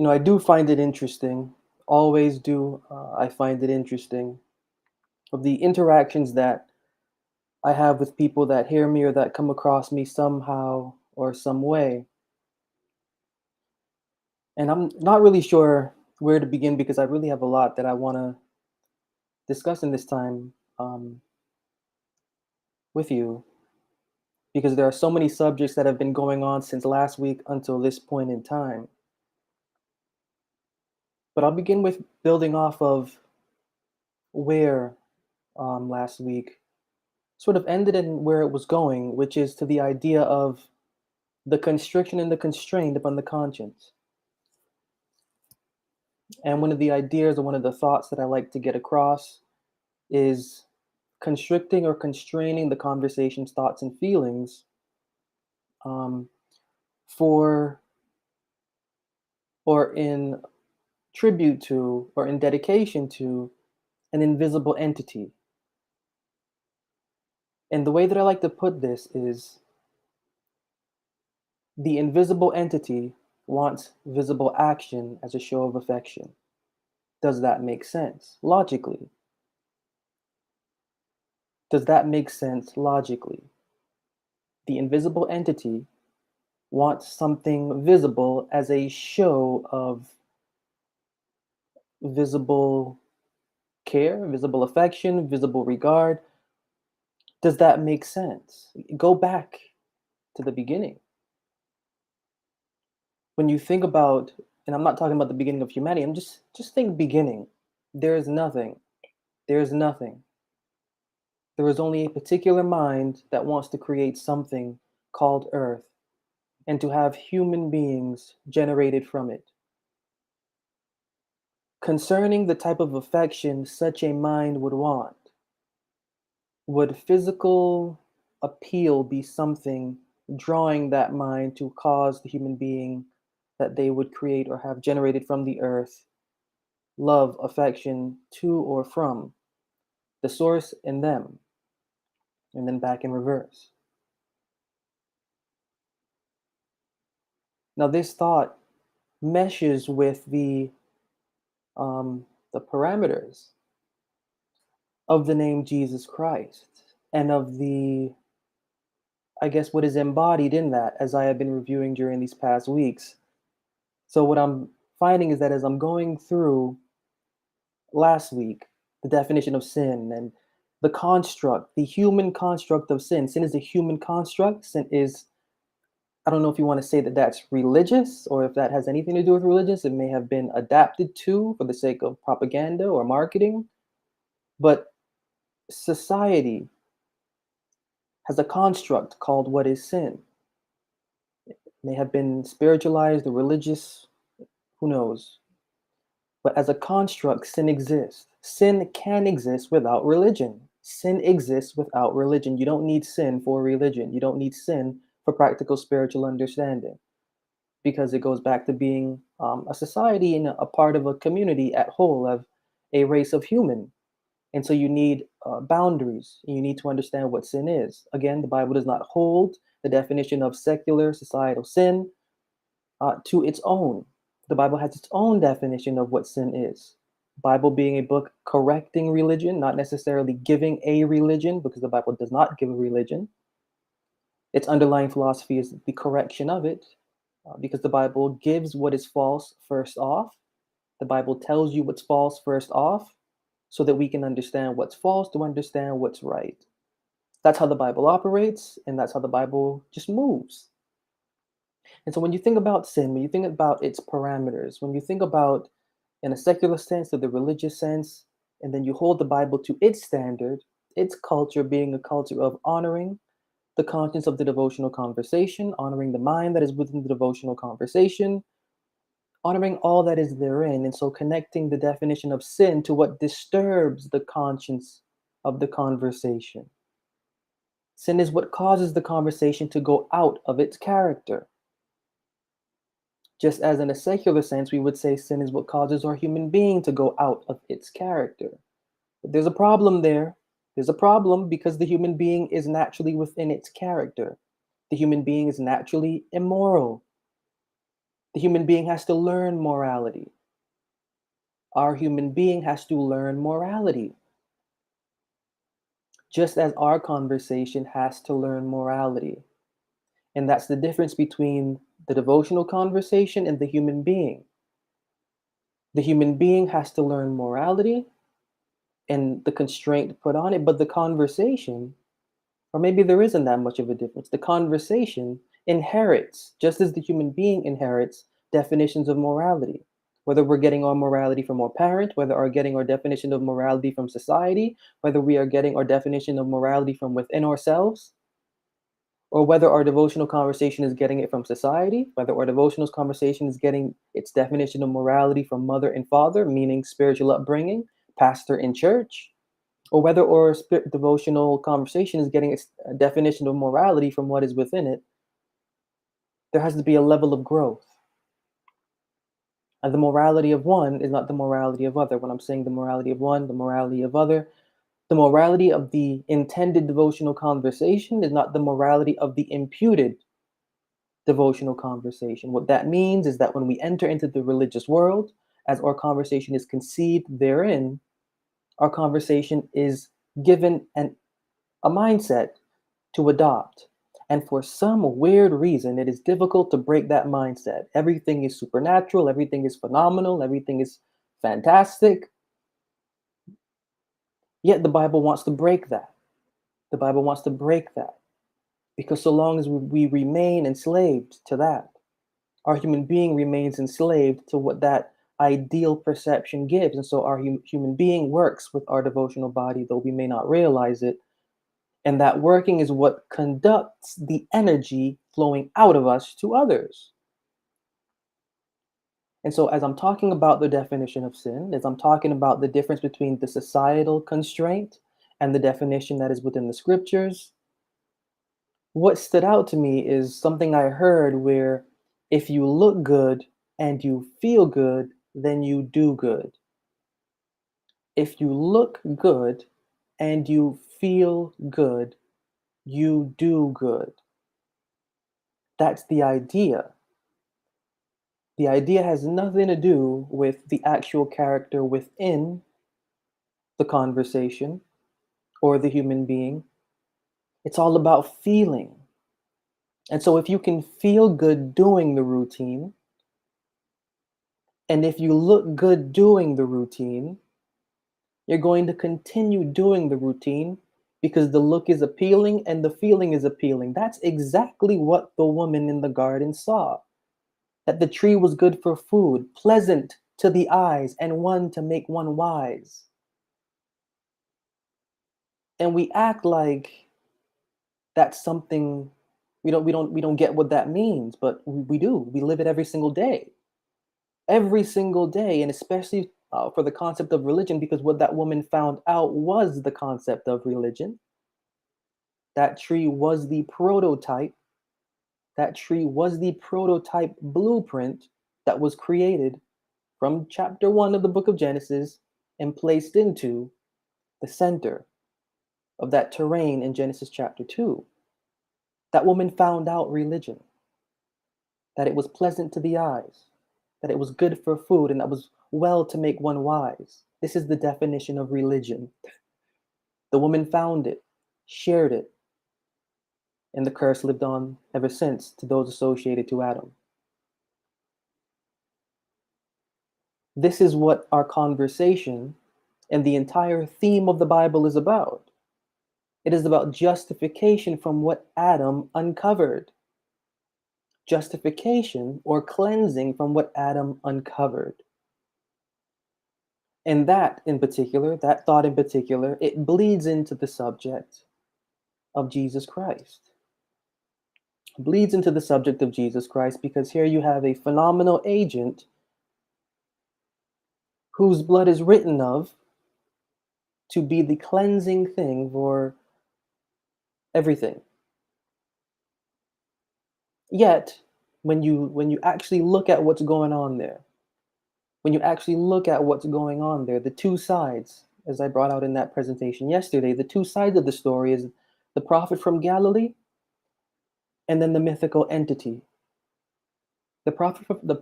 I do find it interesting, always do. I find it interesting of the interactions that I have with people that hear me or that come across me somehow or some way. And I'm not really sure where to begin because I really have a lot that I want to discuss in this time with you because there are so many subjects that have been going on since last week until this point in time. But I'll begin with building off of where last week sort of ended in where it was going, which is to the idea of the constriction and the constraint upon the conscience. And one of the ideas or one of the thoughts that I like to get across is constricting or constraining the conversation's thoughts and feelings um, for or in tribute to or in dedication to an invisible entity. And the way that I like to put this is the invisible entity wants visible action as a show of affection. Does that make sense logically? Does that make sense logically? The invisible entity wants something visible as a show of visible care, visible affection, visible regard. Does that make sense? Go back to the beginning. When you think about, and I'm not talking about the beginning of humanity, I'm just think beginning. There is nothing. There is nothing. There is only a particular mind that wants to create something called Earth and to have human beings generated from it. Concerning the type of affection such a mind would want, would physical appeal be something drawing that mind to cause the human being that they would create or have generated from the earth love, affection to or from the source in them, and then back in reverse? Now, this thought meshes with the parameters of the name Jesus Christ and of the, I guess, what is embodied in that as I have been reviewing during these past weeks. So, what I'm finding is that as I'm going through last week, the definition of sin and the construct, the human construct of sin. Sin is a human construct. Sin is, I don't know if you want to say that that's religious or if that has anything to do with religious. It may have been adapted to for the sake of propaganda or marketing. But society has a construct called what is sin. It may have been spiritualized or religious, who knows? But as a construct, sin exists. Sin can exist without religion. Sin exists without religion. You don't need sin for religion. You don't need sin for practical spiritual understanding because it goes back to being a society and a part of a community at whole of a race of human. And so you need boundaries. And you need to understand what sin is. Again, the Bible does not hold the definition of secular societal sin to its own. The Bible has its own definition of what sin is. Bible being a book correcting religion, not necessarily giving a religion, because the Bible does not give a religion. Its underlying philosophy is the correction of it, because the Bible gives what is false first off. The Bible tells you what's false first off, so that we can understand what's false to understand what's right. That's how the Bible operates, and that's how the Bible just moves. And so when you think about sin, when you think about its parameters, when you think about in a secular sense or the religious sense, and then you hold the Bible to its standard, its culture being a culture of honoring the contents of the devotional conversation, honoring the mind that is within the devotional conversation, honoring all that is therein. And so connecting the definition of sin to what disturbs the conscience of the conversation. Sin is what causes the conversation to go out of its character. Just as in a secular sense, we would say sin is what causes our human being to go out of its character. But there's a problem there. There's a problem because the human being is naturally within its character. The human being is naturally immoral. The human being has to learn morality. Our human being has to learn morality, just as our conversation has to learn morality. And that's the difference between the devotional conversation and the human being. The human being has to learn morality and the constraint put on it, but the conversation, or maybe there isn't that much of a difference. The conversation inherits, just as the human being inherits, definitions of morality. Whether we're getting our morality from our parent, whether we're getting our definition of morality from society, whether we are getting our definition of morality from within ourselves, or whether our devotional conversation is getting it from society, whether our devotional conversation is getting its definition of morality from mother and father, meaning spiritual upbringing, pastor in church, or whether our devotional conversation is getting its definition of morality from what is within it, there has to be a level of growth. And the morality of one is not the morality of other. When I'm saying the morality of one, the morality of other, the morality of the intended devotional conversation is not the morality of the imputed devotional conversation. What that means is that when we enter into the religious world, as our conversation is conceived therein, our conversation is given a mindset to adopt. And for some weird reason, it is difficult to break that mindset. Everything is supernatural, everything is phenomenal, everything is fantastic. Yet the Bible wants to break that. The Bible wants to break that. Because so long as we remain enslaved to that, our human being remains enslaved to what that ideal perception gives. And so our human being works with our devotional body, though we may not realize it. And that working is what conducts the energy flowing out of us to others. And so, as I'm talking about the definition of sin, as I'm talking about the difference between the societal constraint and the definition that is within the scriptures, what stood out to me is something I heard where if you look good and you feel good, then you do good. If you look good and you feel good, you do good. That's the idea. The idea has nothing to do with the actual character within the conversation or the human being. It's all about feeling. And so if you can feel good doing the routine, and if you look good doing the routine, you're going to continue doing the routine because the look is appealing and the feeling is appealing. That's exactly what the woman in the garden saw. That the tree was good for food, pleasant to the eyes, and one to make one wise. And we act like that's something we don't get what that means, but we do. We live it every single day, and especially for the concept of religion, because what that woman found out was the concept of religion. That tree was the prototype. That tree was the prototype blueprint that was created from chapter 1 of the book of Genesis and placed into the center of that terrain in Genesis chapter 2. That woman found out religion, that it was pleasant to the eyes, that it was good for food, and that was well to make one wise. This is the definition of religion. The woman found it, shared it, and the curse lived on ever since to those associated to Adam. This is what our conversation and the entire theme of the Bible is about. It is about justification from what Adam uncovered. Justification or cleansing from what Adam uncovered. And that in particular, that thought in particular, it bleeds into the subject of Jesus Christ. It bleeds into the subject of Jesus Christ because here you have a phenomenal agent whose blood is written of to be the cleansing thing for everything. Yet, when you actually look at what's going on there, the two sides, as I brought out in that presentation yesterday, the two sides of the story is the prophet from Galilee and then the mythical entity, The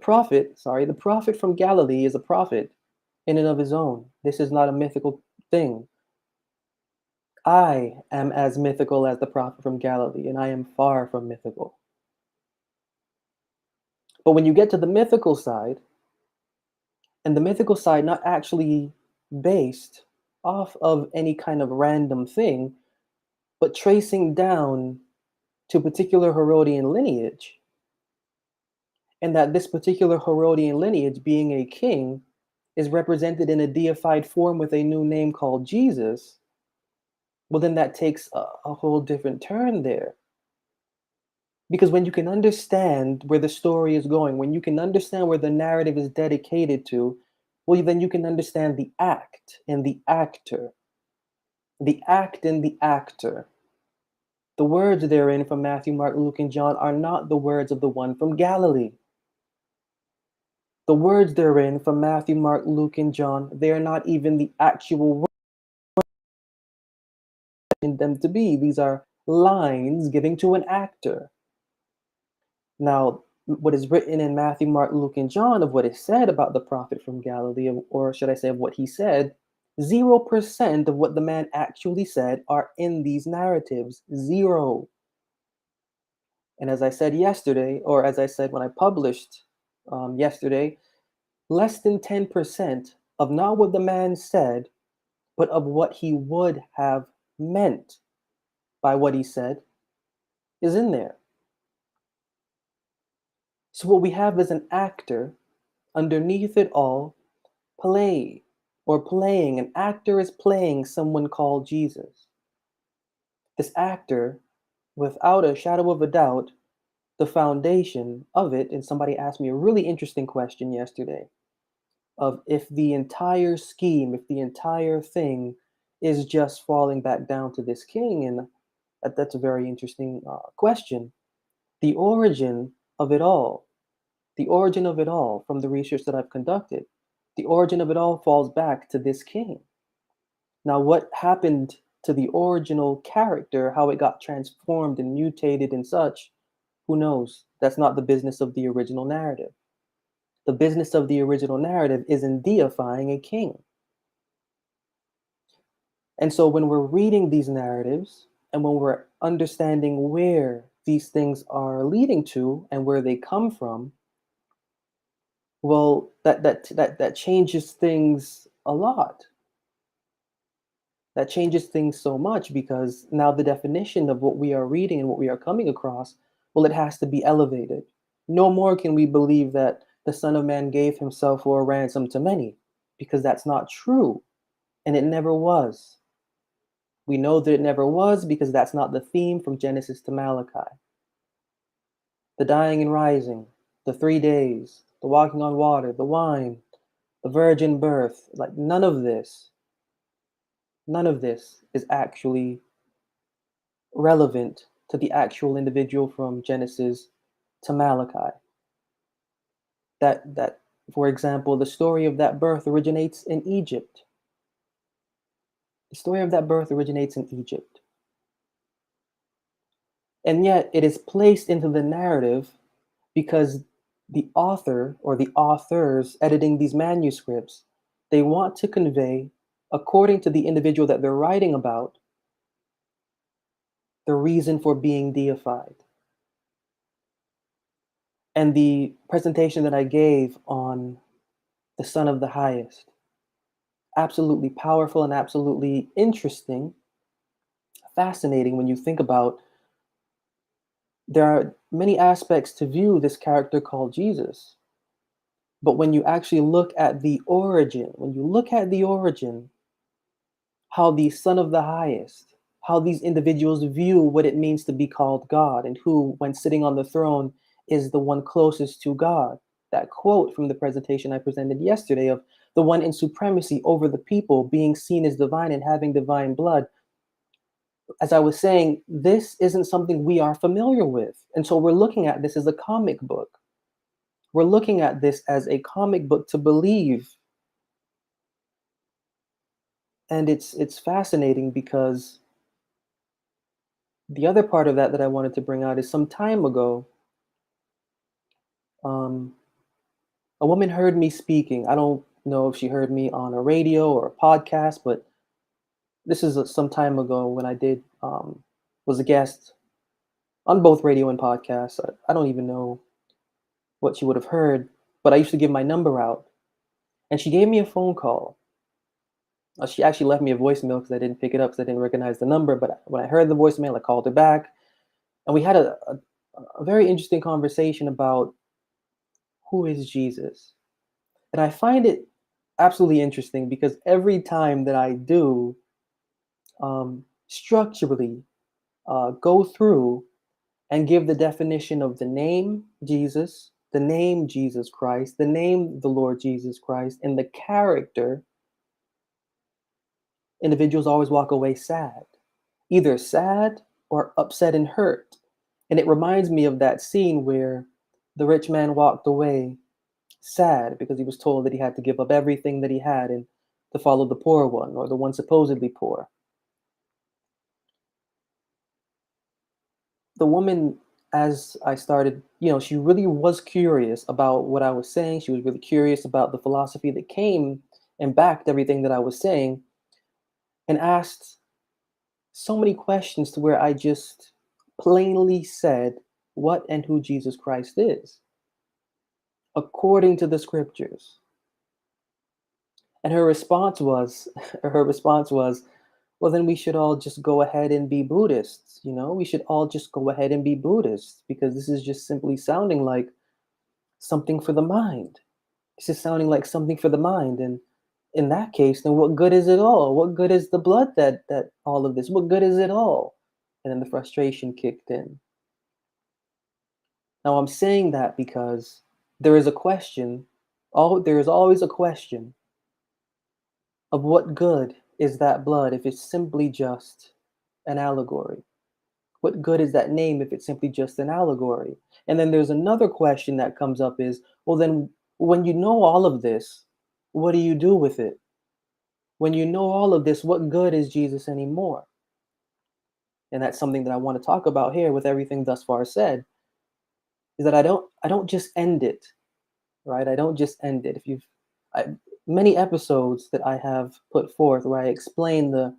prophet from Galilee is a prophet in and of his own. This is not a mythical thing. I am as mythical as the prophet from Galilee, and I am far from mythical. But when you get to the mythical side, and the mythical side not actually based off of any kind of random thing, but tracing down to a particular Herodian lineage, and that this particular Herodian lineage, being a king, is represented in a deified form with a new name called Jesus, well, then that takes a whole different turn there. Because when you can understand where the story is going, when you can understand where the narrative is dedicated to, well, then you can understand the act and the actor. The act and the actor. The words therein from Matthew, Mark, Luke, and John are not the words of the one from Galilee. The words therein from Matthew, Mark, Luke, and John, they are not even the actual words in them to be. These are lines giving to an actor. Now, what is written in Matthew, Mark, Luke, and John of what is said about the prophet from Galilee, or should I say of what he said, 0% of what the man actually said are in these narratives. Zero. And as I said yesterday, or as I said when I published yesterday, less than 10% of not what the man said, but of what he would have meant by what he said is in there. So what we have is an actor underneath it all playing. An actor is playing someone called Jesus. This actor, without a shadow of a doubt, the foundation of it, and somebody asked me a really interesting question yesterday of if the entire scheme, if the entire thing is just falling back down to this king, and that's a very interesting question. The origin of it all, the origin of it all from the research that I've conducted, the origin of it all falls back to this king. Now, what happened to the original character, how it got transformed and mutated and such, who knows? That's not the business of the original narrative. The business of the original narrative is in deifying a king. And so when we're reading these narratives and when we're understanding where these things are leading to and where they come from, well, that changes things a lot. That changes things so much because now the definition of what we are reading and what we are coming across, well, it has to be elevated. No more can we believe that the Son of Man gave himself for a ransom to many, because that's not true, and it never was. We know that it never was because that's not the theme from Genesis to Malachi. The dying and rising, the 3 days, the walking on water, the wine, the virgin birth, like none of this is actually relevant to the actual individual from Genesis to Malachi. That, for example, the story of that birth originates in Egypt. The story of that birth originates in Egypt. And yet it is placed into the narrative because the author or the authors editing these manuscripts, they want to convey, according to the individual that they're writing about, the reason for being deified. And the presentation that I gave on the Son of the Highest, absolutely powerful and absolutely interesting, fascinating when you think about there are many aspects to view this character called Jesus. But when you actually look at the origin, how the Son of the Highest, how these individuals view what it means to be called God, and who, when sitting on the throne, is the one closest to God. That quote from the presentation I presented yesterday of the one in supremacy over the people, being seen as divine and having divine blood. As I was saying, this isn't something we are familiar with. And so we're looking at this as a comic book. We're looking at this as a comic book to believe. And it's fascinating because the other part of that I wanted to bring out is some time ago, Um, a woman heard me speaking. I don't know if she heard me on a radio or a podcast, but this is some time ago when I did was a guest on both radio and podcasts. I don't even know what she would have heard, but I used to give my number out, and she gave me a phone call. She actually left me a voicemail because I didn't pick it up because I didn't recognize the number. But when I heard the voicemail, I called her back, and we had a very interesting conversation about who is Jesus. And I find it absolutely interesting because every time that I do structurally go through and give the definition of the name Jesus, the name Jesus Christ, the name the Lord Jesus Christ, and the character, individuals always walk away sad, either sad or upset and hurt. And it reminds me of that scene where the rich man walked away sad because he was told that he had to give up everything that he had and to follow the poor one or the one supposedly poor. The woman, as I started, she really was curious about what I was saying. She was really curious about the philosophy that came and backed everything that I was saying, and asked so many questions to where I just plainly said what and who Jesus Christ is, according to the scriptures. And her response was, her response was, well, then we should all just go ahead and be Buddhists. We should all just go ahead and be Buddhists because this is just simply sounding like something for the mind. It's just sounding like something for the mind. And in that case, then what good is it all? What good is the blood that all of this? What good is it all? And then the frustration kicked in. Now I'm saying that because there is a question, there is always a question of what good is that blood if it's simply just an allegory? What good is that name if it's simply just an allegory? And then there's another question that comes up is, well, then when you know all of this, what do you do with it? When you know all of this, what good is Jesus anymore? And that's something that I want to talk about here with everything thus far said, is that I don't just end it, right? I don't just end it. I, many episodes that I have put forth where I explain the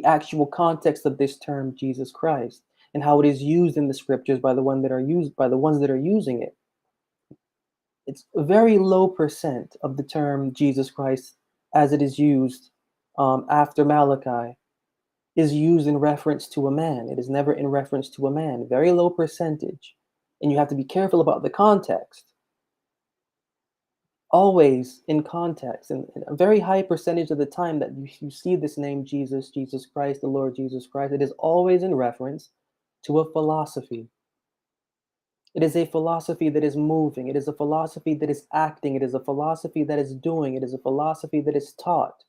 actual context of this term Jesus Christ and how it is used in the scriptures by the ones that are using it. It's a very low percent of the term Jesus Christ as it is used after Malachi is used in reference to a man. It is never in reference to a man. Very low percentage. And you have to be careful about the context. Always in context, and a very high percentage of the time that you see this name Jesus, Jesus Christ, the Lord Jesus Christ, it is always in reference to a philosophy. It is a philosophy that is moving. It is a philosophy that is acting. It is a philosophy that is doing. It is a philosophy that is taught.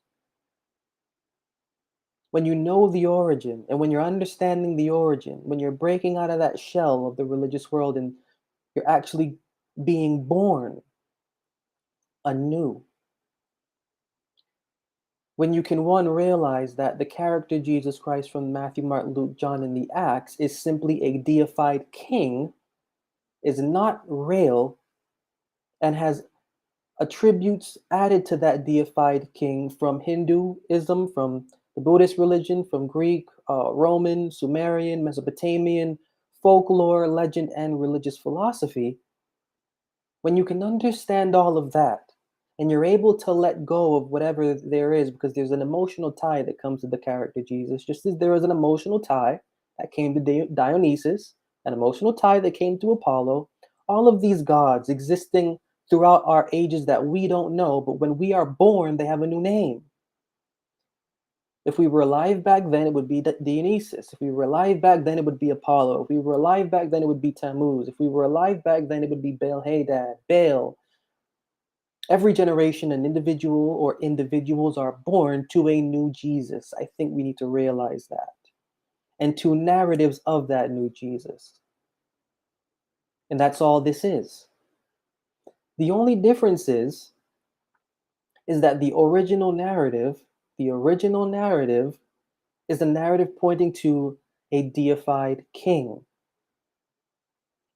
When you know the origin, and when you're understanding the origin, when you're breaking out of that shell of the religious world and you're actually being born anew, when you can one realize that the character Jesus Christ from Matthew, Mark, Luke, John, and the Acts is simply a deified king, is not real, and has attributes added to that deified king from Hinduism, from the Buddhist religion, from Greek, Roman, Sumerian, Mesopotamian, folklore, legend, and religious philosophy, when you can understand all of that and you're able to let go of whatever there is, because there's an emotional tie that comes to the character Jesus, just as there is an emotional tie that came to Dionysus, an emotional tie that came to Apollo, all of these gods existing throughout our ages that we don't know, but when we are born, they have a new name. If we were alive back then, it would be Dionysus. If we were alive back then, it would be Apollo. If we were alive back then, it would be Tammuz. If we were alive back then, it would be Baal-Hadad, Baal. Every generation, an individual or individuals are born to a new Jesus. I think we need to realize that. And to narratives of that new Jesus. And that's all this is. The only difference is that the original narrative is a narrative pointing to a deified king,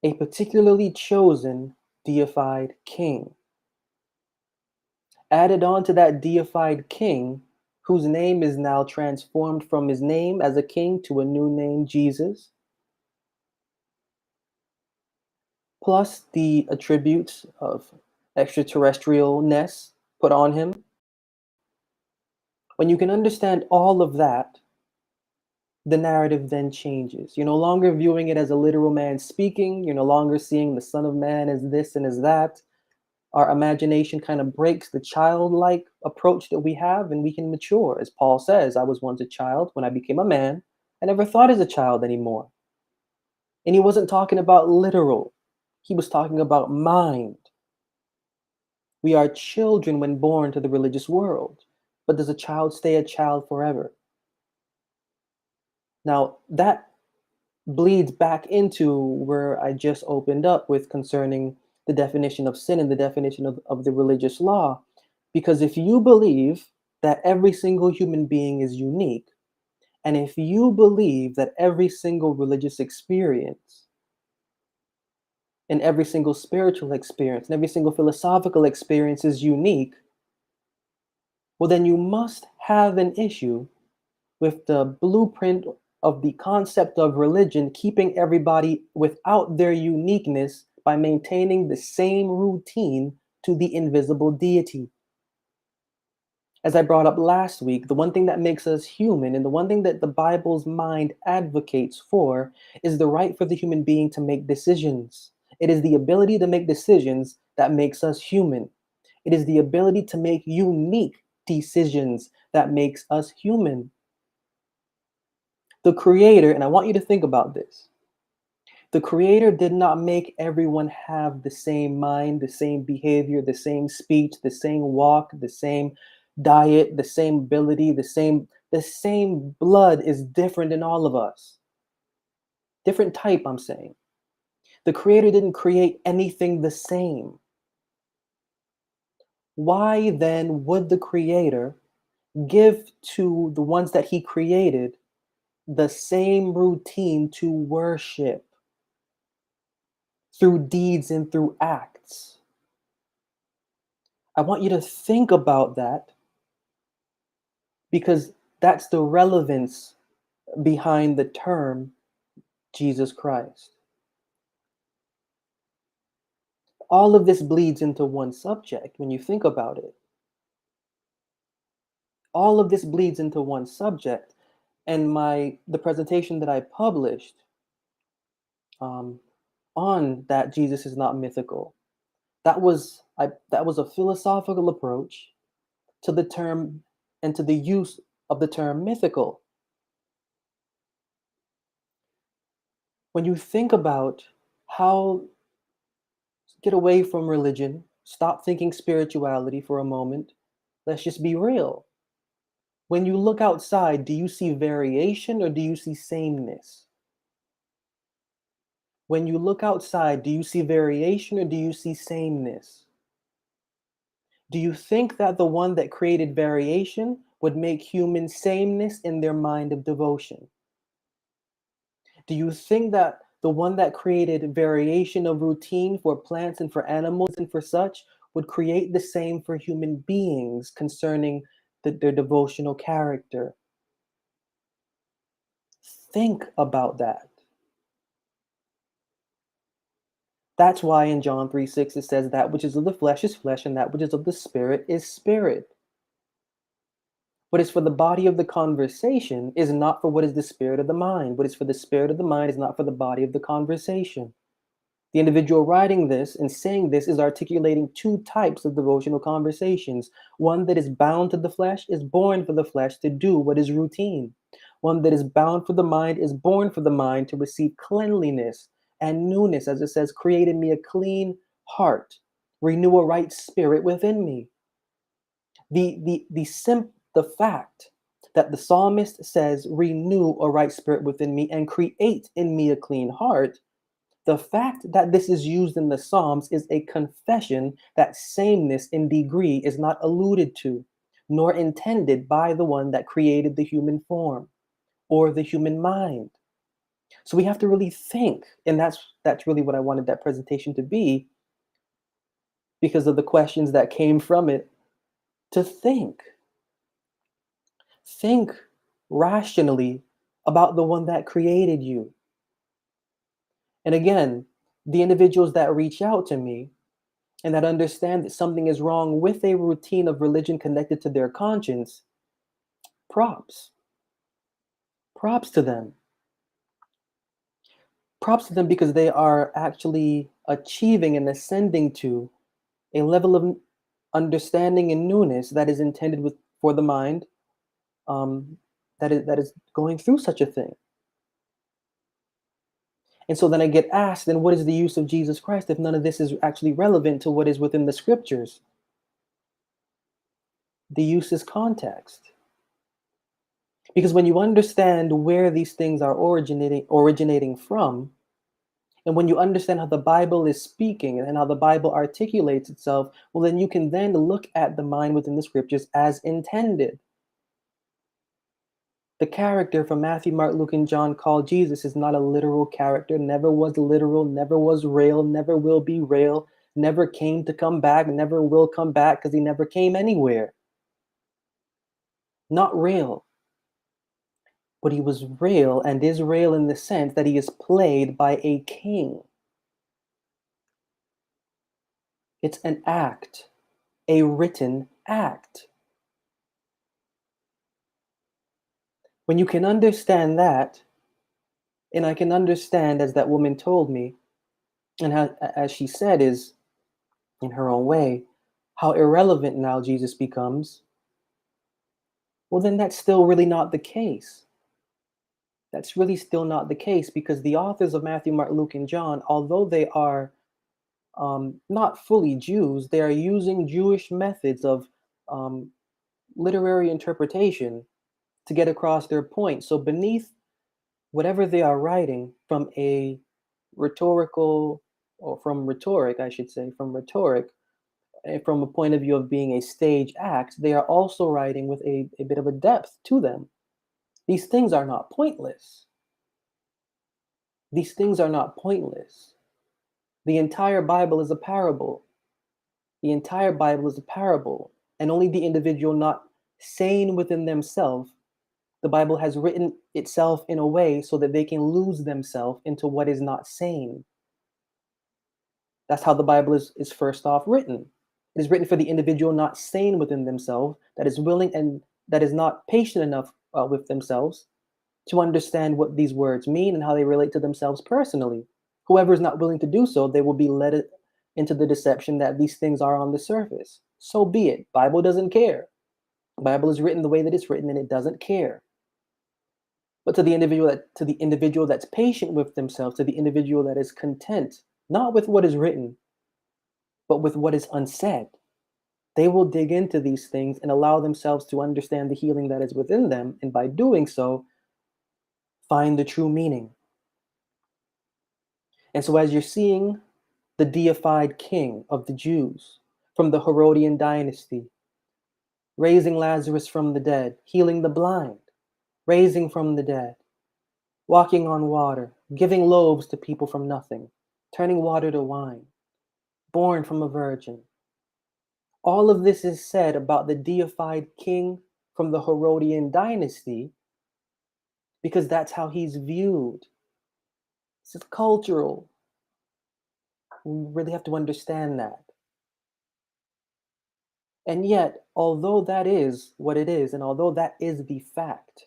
a particularly chosen deified king. Added on to that deified king, whose name is now transformed from his name as a king to a new name, Jesus, plus the attributes of extraterrestrialness put on him. When you can understand all of that, the narrative then changes. You're no longer viewing it as a literal man speaking. You're no longer seeing the Son of Man as this and as that. Our imagination kind of breaks the childlike approach that we have, and we can mature. As Paul says, I was once a child. When I became a man, I never thought as a child anymore. And he wasn't talking about literal, he was talking about mind. We are children when born to the religious world. But does a child stay a child forever? Now, that bleeds back into where I just opened up with concerning the definition of sin and the definition of the religious law. Because if you believe that every single human being is unique, and if you believe that every single religious experience and every single spiritual experience and every single philosophical experience is unique, well, then you must have an issue with the blueprint of the concept of religion, keeping everybody without their uniqueness by maintaining the same routine to the invisible deity. As I brought up last week, the one thing that makes us human and the one thing that the Bible's mind advocates for is the right for the human being to make decisions. It is the ability to make decisions that makes us human. It is the ability to make unique decisions that makes us human. The Creator, and I want you to think about this, the Creator did not make everyone have the same mind, the same behavior, the same speech, the same walk, the same diet, the same ability, the same blood is different in all of us. Different type, I'm saying. The Creator didn't create anything the same. Why then would the Creator give to the ones that He created the same routine to worship through deeds and through acts? I want you to think about that because that's the relevance behind the term Jesus Christ. All of this bleeds into one subject when you think about it. All of this bleeds into one subject. And the presentation that I published on that Jesus is not mythical, that was a philosophical approach to the term and to the use of the term mythical. When you think about how get away from religion, stop thinking spirituality for a moment, let's just be real. When you look outside, do you see variation or do you see sameness? When you look outside, do you see variation or do you see sameness? Do you think that the one that created variation would make human sameness in their mind of devotion? Do you think that the one that created variation of routine for plants and for animals and for such would create the same for human beings concerning their devotional character? Think about that. That's why in John 3:6 it says that which is of the flesh is flesh and that which is of the spirit is spirit. What is for the body of the conversation is not for what is the spirit of the mind. What is for the spirit of the mind is not for the body of the conversation. The individual writing this and saying this is articulating two types of devotional conversations. One that is bound to the flesh is born for the flesh to do what is routine. One that is bound for the mind is born for the mind to receive cleanliness and newness, as it says, create in me a clean heart, renew a right spirit within me. The fact that the psalmist says, renew a right spirit within me and create in me a clean heart, the fact that this is used in the Psalms is a confession that sameness in degree is not alluded to, nor intended by the one that created the human form or the human mind. So we have to really think, and that's really what I wanted that presentation to be. because of the questions that came from it, to think. Think rationally about the one that created you. And again, the individuals that reach out to me and that understand that something is wrong with a routine of religion connected to their conscience, props. Props to them. Props to them because they are actually achieving and ascending to a level of understanding and newness that is intended for the mind, um, that is going through such a thing. And so then I get asked, then what is the use of Jesus Christ if none of this is actually relevant to what is within the scriptures? The use is context. Because when you understand where these things are originating from, and when you understand how the Bible is speaking and how the Bible articulates itself, well, then you can then look at the mind within the scriptures as intended. The character from Matthew, Mark, Luke, and John called Jesus is not a literal character, never was literal, never was real, never will be real, never came to come back, never will come back because he never came anywhere. Not real. But he was real and is real in the sense that he is played by a king. It's an act, a written act. When you can understand that, and I can understand, as that woman told me, and as she said, is in her own way, how irrelevant now Jesus becomes, well, then that's still really not the case. That's really still not the case because the authors of Matthew, Mark, Luke, and John, although they are not fully Jews, they are using Jewish methods of um, literary interpretation to get across their point. So beneath whatever they are writing from a rhetorical, or from rhetoric, I should say, from rhetoric, from a point of view of being a stage act, they are also writing with a bit of a depth to them. These things are not pointless. These things are not pointless. The entire Bible is a parable. The entire Bible is a parable, and only the individual not sane within themselves, the Bible has written itself in a way so that they can lose themselves into what is not sane. That's how the Bible is first off written. It is written for the individual not sane within themselves, that is willing and that is not patient enough with themselves to understand what these words mean and how they relate to themselves personally. Whoever is not willing to do so, they will be led into the deception that these things are on the surface. So be it. Bible doesn't care. The Bible is written the way that it's written, and it doesn't care. But to the individual that's patient with themselves, to the individual that is content, not with what is written, but with what is unsaid, they will dig into these things and allow themselves to understand the healing that is within them, and by doing so, find the true meaning. And so, as you're seeing the deified king of the Jews from the Herodian dynasty, raising Lazarus from the dead, healing the blind, raising from the dead, walking on water, giving loaves to people from nothing, turning water to wine, born from a virgin. All of this is said about the deified king from the Herodian dynasty because that's how he's viewed. This is cultural. We really have to understand that. And yet, although that is what it is, and although that is the fact,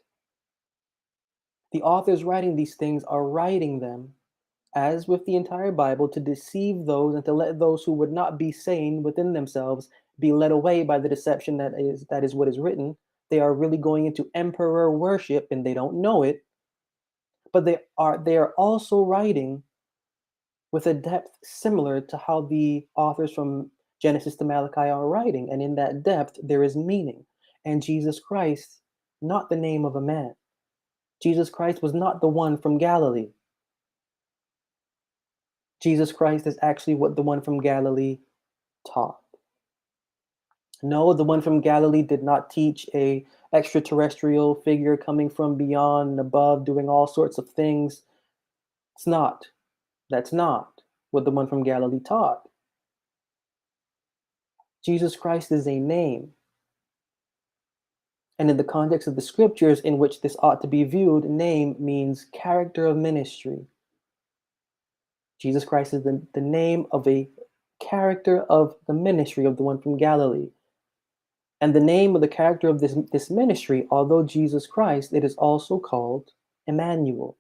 the authors writing these things are writing them, as with the entire Bible, to deceive those and to let those who would not be sane within themselves be led away by the deception that is what is written. They are really going into emperor worship and they don't know it, but they are also writing with a depth similar to how the authors from Genesis to Malachi are writing. And in that depth, there is meaning. And Jesus Christ, not the name of a man. Jesus Christ was not the one from Galilee. Jesus Christ is actually what the one from Galilee taught. No, the one from Galilee did not teach a extraterrestrial figure coming from beyond and above doing all sorts of things. It's not. That's not what the one from Galilee taught. Jesus Christ is a name. And in the context of the scriptures in which this ought to be viewed, name means character of ministry. Jesus Christ is the name of a character of the ministry of the one from Galilee. And the name of the character of this ministry, although Jesus Christ, it is also called Emmanuel.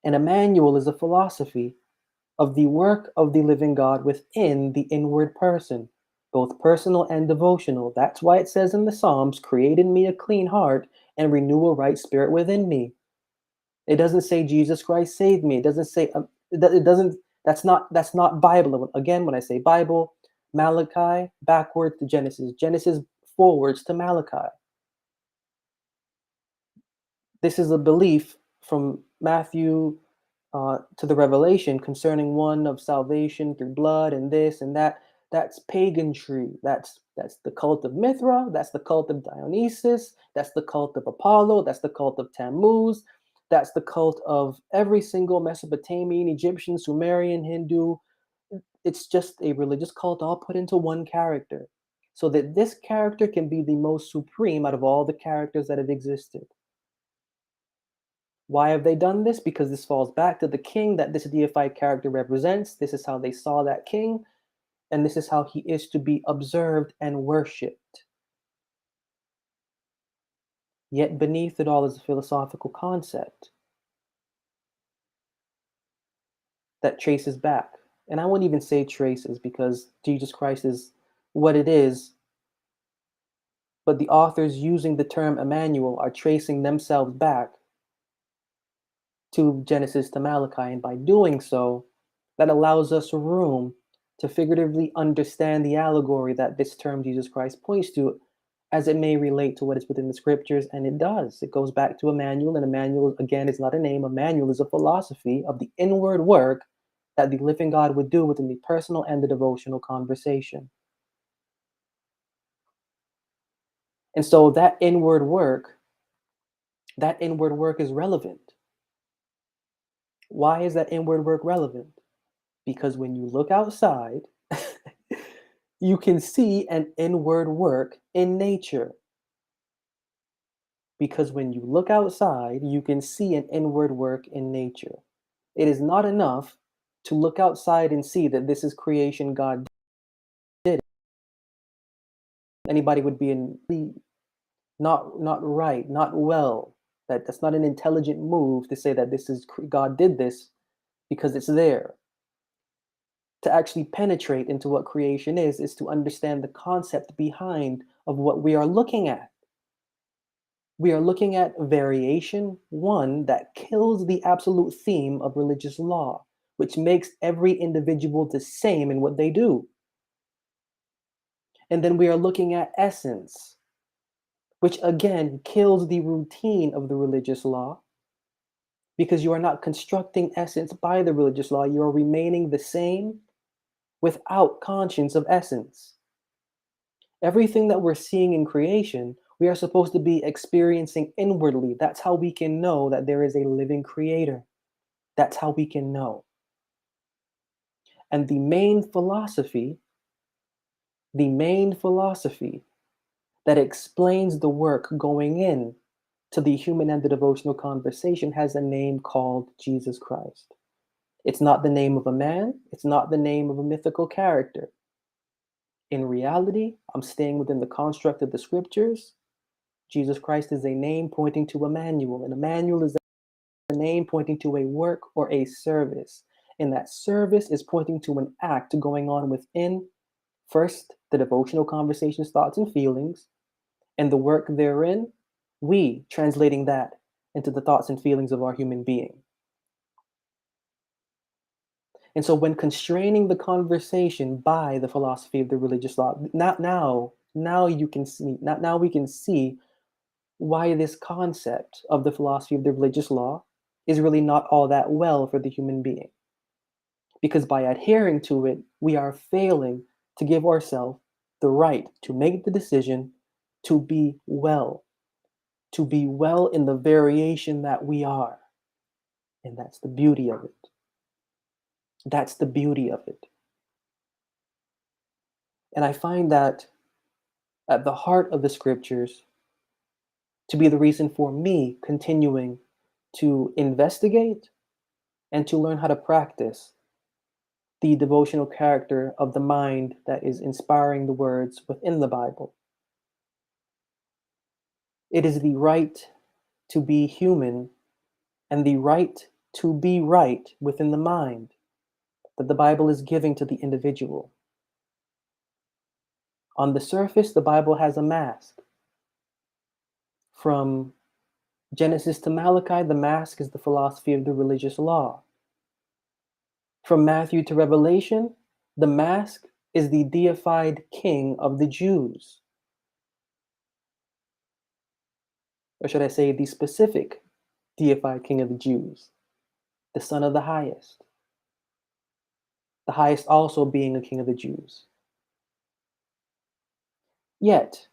And Emmanuel is a philosophy of the work of the living God within the inward person, both personal and devotional. That's why it says in the Psalms, create in me a clean heart and renew a right spirit within me. It doesn't say Jesus Christ saved me. It doesn't say, it doesn't, that's not Bible. Again, when I say Bible, Malachi, backward to Genesis, Genesis forwards to Malachi. This is a belief from Matthew to the Revelation concerning one of salvation through blood and this and that. That's paganry. That's the cult of Mithra. That's the cult of Dionysus. That's the cult of Apollo. That's the cult of Tammuz. That's the cult of every single Mesopotamian, Egyptian, Sumerian, Hindu. It's just a religious cult all put into one character, so that this character can be the most supreme out of all the characters that have existed. Why have they done this? Because this falls back to the king that this deified character represents. This is how they saw that king, and this is how he is to be observed and worshipped. Yet beneath it all is a philosophical concept that traces back. And I won't even say traces because Jesus Christ is what it is, but the authors using the term Emmanuel are tracing themselves back to Genesis to Malachi. And by doing so, that allows us room to figuratively understand the allegory that this term Jesus Christ points to as it may relate to what is within the scriptures. And it does. It goes back to Emmanuel. And Emmanuel, again, is not a name. Emmanuel is a philosophy of the inward work that the living God would do within the personal and the devotional conversation. And so that inward work is relevant. Why is that inward work relevant? Because when you look outside, you can see an inward work in nature. Because when you look outside, you can see an inward work in nature. It is not enough to look outside and see that this is creation God did. Anybody would be not right, not well. That's not an intelligent move to say that this is God did this because it's there. To actually penetrate into what creation is to understand the concept behind of what we are looking at. We are looking at variation, one that kills the absolute theme of religious law, which makes every individual the same in what they do. And then we are looking at essence, which again kills the routine of the religious law, because you are not constructing essence by the religious law. You are remaining the same without conscience of essence. Everything that we're seeing in creation, we are supposed to be experiencing inwardly. That's how we can know that there is a living creator. That's how we can know. And the main philosophy that explains the work going in to the human and the devotional conversation has a name called Jesus Christ. It's not the name of a man. It's not the name of a mythical character. In reality, I'm staying within the construct of the scriptures. Jesus Christ is a name pointing to Emmanuel, and Emmanuel is a name pointing to a work or a service. And that service is pointing to an act going on within, first, the devotional conversations, thoughts, and feelings, and the work therein, we translating that into the thoughts and feelings of our human being. And so when constraining the conversation by the philosophy of the religious law, now you can see, now we can see why this concept of the philosophy of the religious law is really not all that well for the human being. Because by adhering to it, we are failing to give ourselves the right to make the decision to be well in the variation that we are. And that's the beauty of it. That's the beauty of it. And I find that at the heart of the scriptures to be the reason for me continuing to investigate and to learn how to practice the devotional character of the mind that is inspiring the words within the Bible. It is the right to be human and the right to be right within the mind that the Bible is giving to the individual. On the surface, the Bible has a mask. From Genesis to Malachi, the mask is the philosophy of the religious law. From Matthew to Revelation, the mask is the deified king of the Jews. Or should I say, the specific deified king of the Jews, the Son of the highest also being a king of the Jews. Yet,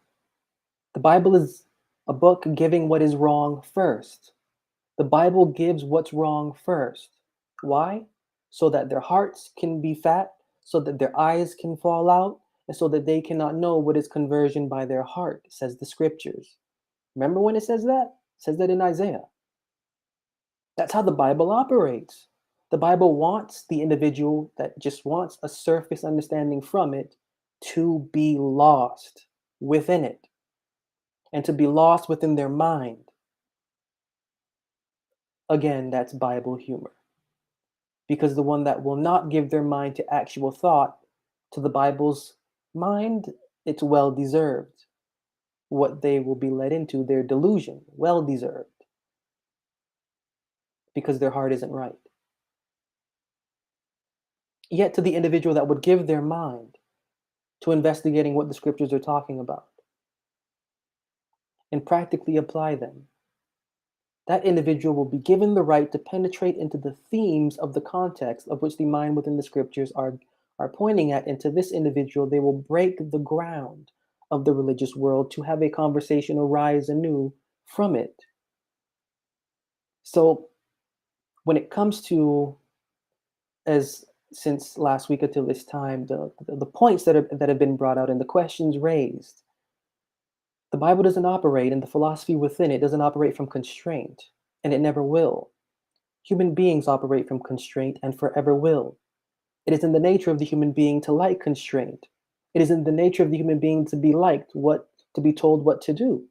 the Bible is a book giving what is wrong first. The Bible gives what's wrong first. Why? So that their hearts can be fat, so that their eyes can fall out, and so that they cannot know what is conversion by their heart, says the scriptures. Remember when it says that? It says that in Isaiah. That's how the Bible operates. The Bible wants the individual that just wants a surface understanding from it to be lost within it and to be lost within their mind. Again, that's Bible humor. Because the one that will not give their mind to actual thought, to the Bible's mind, it's well deserved. What they will be led into, their delusion, well deserved. Because their heart isn't right. Yet to the individual that would give their mind to investigating what the scriptures are talking about and practically apply them, that individual will be given the right to penetrate into the themes of the context of which the mind within the scriptures are pointing at. And to this individual, they will break the ground of the religious world to have a conversation arise anew from it. So when it comes to, as since last week until this time, the points that have been brought out and the questions raised, the Bible doesn't operate, and the philosophy within it doesn't operate from constraint, and it never will. Human beings operate from constraint and forever will. It is in the nature of the human being to like constraint. It is in the nature of the human being to be liked, to be told what to do.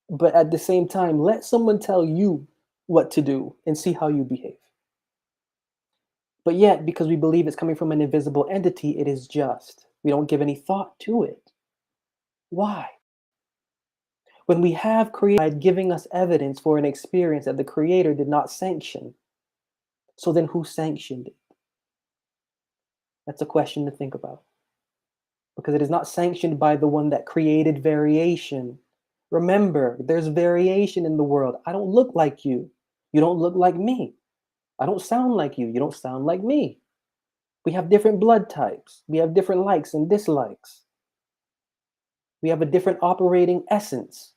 But at the same time, let someone tell you what to do and see how you behave. But yet, because we believe it's coming from an invisible entity, it is just. We don't give any thought to it. Why? When we have created giving us evidence for an experience that the Creator did not sanction, so then who sanctioned it? That's a question to think about. Because it is not sanctioned by the one that created variation. Remember, there's variation in the world. I don't look like you. You don't look like me. I don't sound like you. You don't sound like me. We have different blood types. We have different likes and dislikes. We have a different operating essence.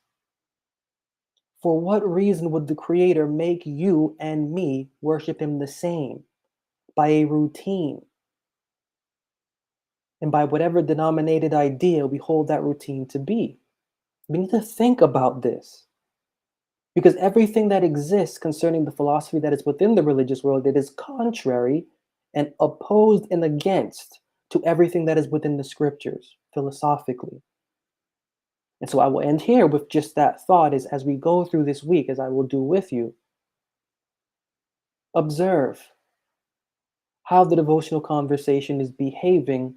For what reason would the Creator make you and me worship Him the same? By a routine. And by whatever denominated idea we hold that routine to be. We need to think about this. Because everything that exists concerning the philosophy that is within the religious world, it is contrary and opposed and against to everything that is within the scriptures, philosophically. And so I will end here with just that thought is as we go through this week, as I will do with you, observe how the devotional conversation is behaving.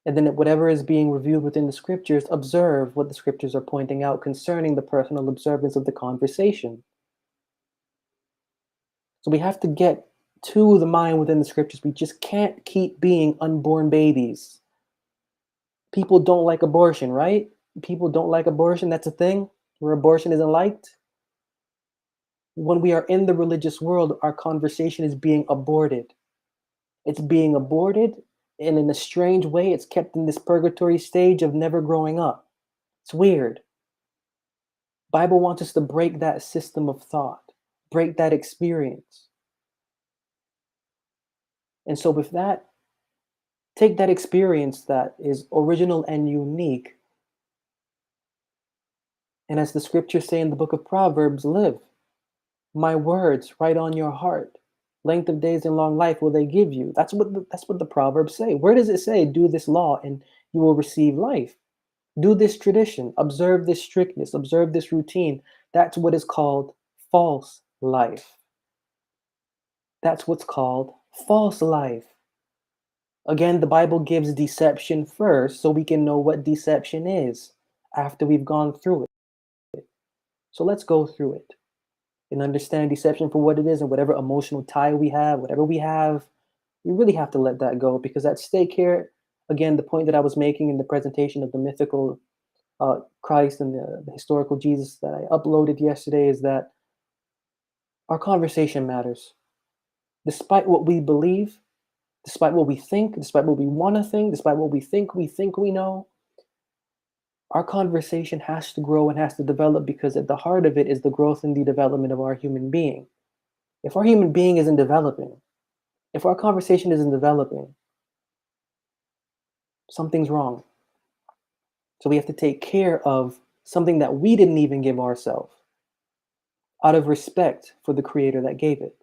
And then whatever is being reviewed within the scriptures, observe what the scriptures are pointing out concerning the personal observance of the conversation. So we have to get to the mind within the scriptures. We just can't keep being unborn babies. People don't like abortion, right? People don't like abortion. That's a thing where abortion isn't liked. When we are in the religious world, our conversation is being aborted. It's being aborted, and in a strange way, it's kept in this purgatory stage of never growing up. It's weird. Bible wants us to break that system of thought, break that experience. And so with that, Take that experience that is original and unique, and as the scriptures say in the book of Proverbs, live. My words write on your heart. Length of days and long life will they give you. That's what the Proverbs say. Where does it say, do this law and you will receive life? Do this tradition, observe this strictness, observe this routine. That's what is called false life. That's what's called false life. Again, the Bible gives deception first so we can know what deception is after we've gone through it. So let's go through it and understand deception for what it is, and whatever emotional tie we have, whatever we have, we really have to let that go, because at stake here, again, the point that I was making in the presentation of the mythical Christ and the historical Jesus that I uploaded yesterday is that our conversation matters. Despite what we believe, despite what we think, despite what we want to think, despite what we think we know, our conversation has to grow and has to develop, because at the heart of it is the growth and the development of our human being. If our human being isn't developing, if our conversation isn't developing, something's wrong. So we have to take care of something that we didn't even give ourselves, out of respect for the creator that gave it.